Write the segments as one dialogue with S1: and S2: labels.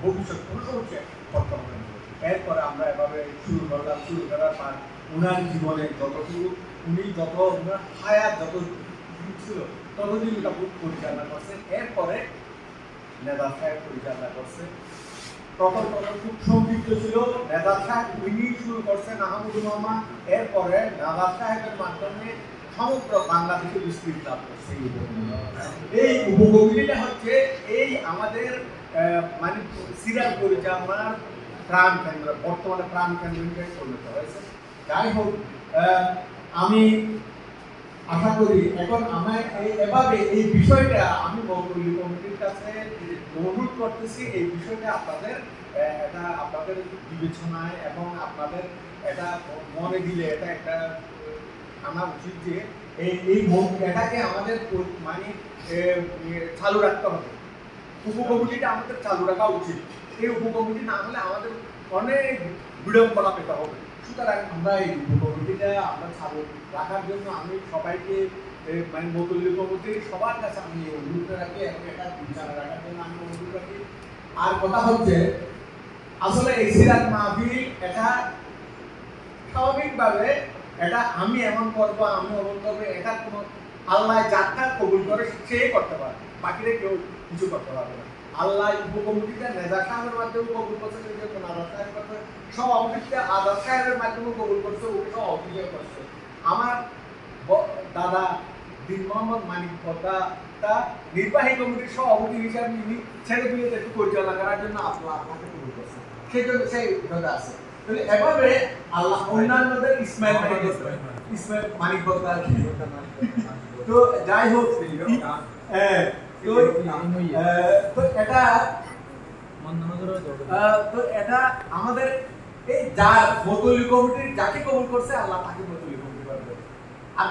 S1: ভবিষ্যৎ কোনো সমস্যা করতে হবে না। এরপরে আমরা এভাবে শুরু করলাম, শুরু করার পর ওনার জীবনে যতটুকু উনি যত ওনার হায়াত যত ছিল ততদিন এটা পরিচালনা করছেন। এরপরে নেদা সাহেব পরিচালনা করছে। তখন খুব সংক্ষিপ্ত ছিল। নেদা সাহেব উনি শুরু করছেন আহমদুল রহমান, এরপরে নেদা সাহেবের মাধ্যমে সমগ্র বাংলাদেশে বিস্তৃত লাভ করছে। এই উপকমিটিটা হচ্ছে এই আমাদের মানে সিরিয়াল পরিচালনার প্রাণ কেন্দ্র, বর্তমানে প্রাণ কেন্দ্র হিসেবে পরিণত হয়েছে। যাই হোক, আমি আশা করি এখন আমার এভাবে এই বিষয়টা আমি মৌলভী কমিটির কাছে অনুরোধ করতেছি, এই বিষয়টা আপনাদের এটা আপনাদের বিবেচনায় এবং আপনাদের এটা মনে দিলে এটা একটা আনা উচিত যে এই এটাকে আমাদের মানে চালু রাখতে হবে। উপকমিটিটা আমাদের চালু রাখা উচিত। এই উপকমিটি না হলে আমাদের অনেক বিড়ম্বনা পেতে হবে। সুতরাং আমরা এই উপকমিটিটা আমরা চালু রাখার জন্য আমি সবাইকে মানে মৌলভী কমিটির সবার কাছে আমি অনুরোধ রাখি এবং এটা বিচার রাখার জন্য আমি অনুরোধ রাখি। আর কথা হচ্ছে আসলে এই সিরাত মাহফিল এটা স্বাভাবিকভাবে এটা আমি এমন করবো আমি এমন করবো, এটা কোনো আল্লাহ যাত্রা কবুল করে সে করতে পারে, বাকিরা কেউ কিছু করতে পারবে না। আল্লাহ উপকমিটিটা নেজা সাহেবের মাধ্যমে কবুল করছে, আজাদ সাহেব করছে, সব অফিসটা আজাদ সাহেবের মাধ্যমে কবুল করছে, ওকে সব অফিসে করছে। আমার দাদা দিন মোহাম্মদ মানিক তা নির্বাহী কমিটির সভাপতি হিসাবে তিনি ছেলে পিলেতে একটু পরিচালনা করার জন্য আপনাকে কবুল করছে, সেই জন্য সেই কথা আছে। এভাবে আল্লাহ অন্যান্যদের ইসমাইল মানিক বক্তা তো যাই হোক, তো এটা আমাদের এই যা মৌলভী কমিটির যাকে কবুল করছে আল্লাহ তাকে মৌলভী কমিটি করবে, আর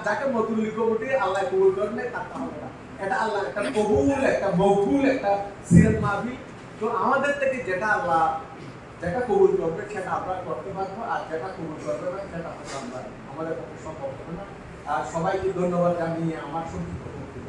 S1: যাকে মৌলভী কমিটি আল্লাহ কবুল করবে তাকে হবে না। এটা আল্লাহ একটা কবুল, একটা মকবুল, একটা সিরাত মাহফিল। তো আমাদের থেকে যেটা আল্লাহ যেটা কবুল করবে সেটা আমরা করতে পারবো, আর যেটা কবুল করবে না সেটা আমরা আমাদের পক্ষে সম্ভব হবে না। আর সবাইকে ধন্যবাদ জানিয়ে আমার সংক্ষিপ্ত বক্তব্য